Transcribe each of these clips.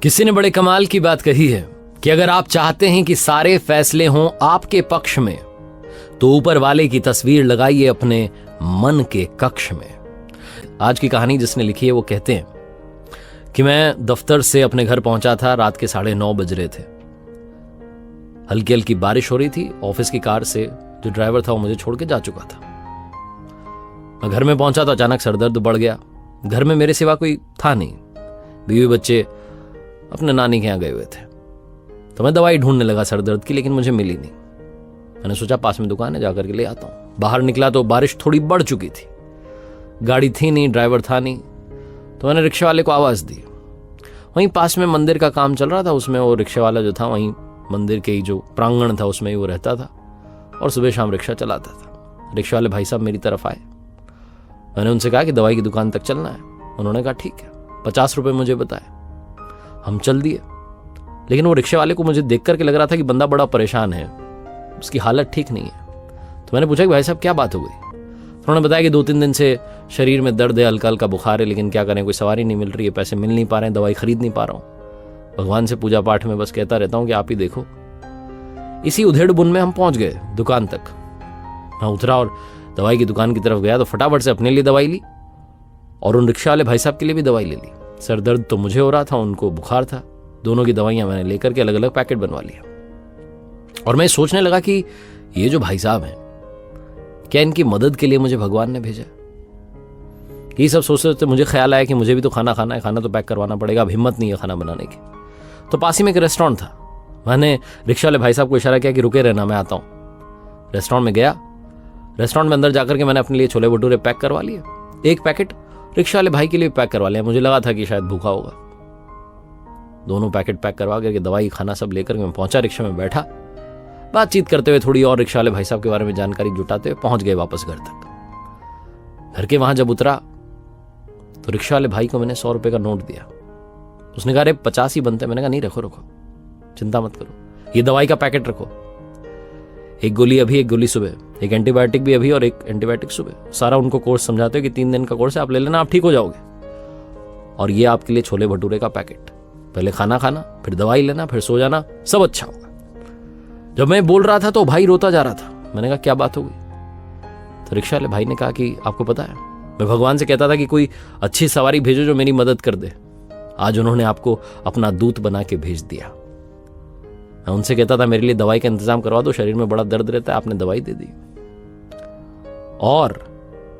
किसी ने बड़े कमाल की बात कही है कि अगर आप चाहते हैं कि सारे फैसले हों आपके पक्ष में तो ऊपर वाले की तस्वीर लगाइए अपने मन के कक्ष में। आज की कहानी जिसने लिखी है वो कहते हैं कि मैं दफ्तर से अपने घर पहुंचा था, रात के 9:30 बज रहे थे। हल्की हल्की बारिश हो रही थी। ऑफिस की कार से जो ड्राइवर था वो मुझे छोड़ के जा चुका था। मैं घर में पहुंचा तो अचानक सरदर्द बढ़ गया। घर में मेरे सिवा कोई था नहीं, बीवी बच्चे अपने नानी के यहाँ गए हुए थे। तो मैं दवाई ढूंढने लगा सरदर्द की, लेकिन मुझे मिली नहीं। मैंने सोचा पास में दुकान है, जाकर के ले आता हूं। बाहर निकला तो बारिश थोड़ी बढ़ चुकी थी, गाड़ी थी नहीं, ड्राइवर था नहीं। तो मैंने रिक्शे वाले को आवाज दी। वहीं पास में मंदिर का काम चल रहा था, उसमें वो रिक्शे वाला जो था वहीं मंदिर के ही जो प्रांगण था उसमें ही वो रहता था और सुबह शाम रिक्शा चलाता था। रिक्शे वाले भाई साहब मेरी तरफ आए। मैंने उनसे कहा कि दवाई की दुकान तक चलना है। उन्होंने कहा ठीक है। 50 रुपए मुझे बताए। हम चल दिए। लेकिन वो रिक्शे वाले को मुझे देख करके लग रहा था कि बंदा बड़ा परेशान है, उसकी हालत ठीक नहीं है। तो मैंने पूछा कि भाई साहब क्या बात हो गई। तो उन्होंने बताया कि 2-3 दिन से शरीर में दर्द है, हल्का हल्का बुखार है, लेकिन क्या करें, कोई सवारी नहीं मिल रही है, पैसे मिल नहीं पा रहे हैं, दवाई खरीद नहीं पा रहा हूँ। भगवान से पूजा पाठ में बस कहता रहता हूँ कि आप ही देखो। इसी उधेड़ बुन में हम पहुंच गए दुकान तक। मैं उतरा और दवाई की दुकान की तरफ गया तो फटाफट से अपने लिए दवाई ली और उन रिक्शा वाले भाई साहब के लिए भी दवाई ले ली। सर दर्द तो मुझे हो रहा था, उनको बुखार था। दोनों की दवाइयां मैंने लेकर के अलग अलग पैकेट बनवा लिया। और मैं सोचने लगा कि ये जो भाई साहब हैं, क्या इनकी मदद के लिए मुझे भगवान ने भेजा? ये सब सोचते सोचते मुझे ख्याल आया कि मुझे भी तो खाना खाना है, खाना तो पैक करवाना पड़ेगा। अब हिम्मत नहीं है खाना बनाने की। तो पास ही में एक रेस्टोरेंट था। मैंने रिक्शा वाले भाई साहब को इशारा किया कि रुके रहना, मैं आता हूं। रेस्टोरेंट में गया। रेस्टोरेंट में अंदर जाकर के मैंने अपने लिए छोले भटूरे पैक करवा लिए। एक पैकेट रिक्शा वाले भाई के लिए पैक करवा लिया। मुझे लगा था कि शायद भूखा होगा। दोनों पैकेट पैक करवा करके दवाई खाना सब लेकर मैं पहुंचा, रिक्शा में बैठा। बातचीत करते हुए थोड़ी और रिक्शा वाले भाई साहब के बारे में जानकारी जुटाते हुए पहुंच गए वापस घर तक। घर के वहां जब उतरा तो रिक्शा वाले भाई को मैंने 100 रुपए का नोट दिया। उसने कहा अरे 50 ही बनते। मैंने कहा नहीं, रखो रखो, चिंता मत करो, ये दवाई का पैकेट रखो। एक गोली अभी, एक गोली सुबह, एक एंटीबायोटिक भी अभी और एक एंटीबायोटिक सुबह। सारा उनको कोर्स समझाते हो कि 3 दिन का कोर्स है, आप ले लेना, आप ठीक हो जाओगे। और ये आपके लिए छोले भटूरे का पैकेट। पहले खाना खाना, फिर दवाई लेना, फिर सो जाना, सब अच्छा होगा। जब मैं बोल रहा था तो भाई रोता जा रहा था। मैंने कहा क्या बात हो गई? तो रिक्शा वाले भाई ने कहा कि आपको पता है, मैं भगवान से कहता था कि कोई अच्छी सवारी भेजो जो मेरी मदद कर दे। आज उन्होंने आपको अपना दूत बना के भेज दिया। मैं उनसे कहता था मेरे लिए दवाई का इंतजाम करवा दो, शरीर में बड़ा दर्द रहता है, आपने दवाई दे दी। और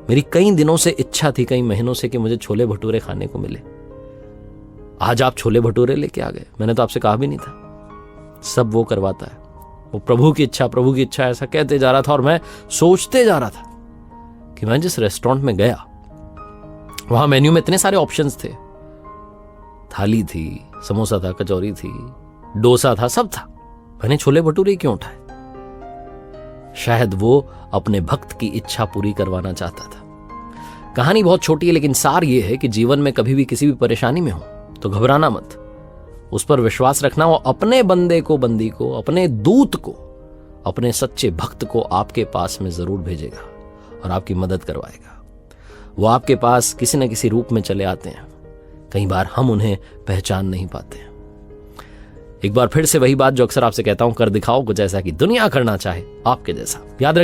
मेरी कई दिनों से इच्छा थी, कई महीनों से, कि मुझे छोले भटूरे खाने को मिले। आज आप छोले भटूरे लेके आ गए। मैंने तो आपसे कहा भी नहीं था। सब वो करवाता है, वो प्रभु की इच्छा, प्रभु की इच्छा, ऐसा कहते जा रहा था। और मैं सोचते जा रहा था कि मैं जिस रेस्टोरेंट में गया वहां मेन्यू में इतने सारे ऑप्शंस थे। थाली थी, समोसा था, कचौरी थी, डोसा था, सब था। मैंने छोले भटूरे क्यों उठाए? शायद वो अपने भक्त की इच्छा पूरी करवाना चाहता था। कहानी बहुत छोटी है, लेकिन सार ये है कि जीवन में कभी भी किसी भी परेशानी में हो तो घबराना मत, उस पर विश्वास रखना। वो अपने बंदे को, बंदी को, अपने दूत को, अपने सच्चे भक्त को आपके पास में जरूर भेजेगा और आपकी मदद करवाएगा। वो आपके पास किसी न किसी रूप में चले आते हैं। कई बार हम उन्हें पहचान नहीं पाते। एक बार फिर से वही बात जो अक्सर आपसे कहता हूं, कर दिखाओ कुछ ऐसा कि दुनिया करना चाहे आपके जैसा। याद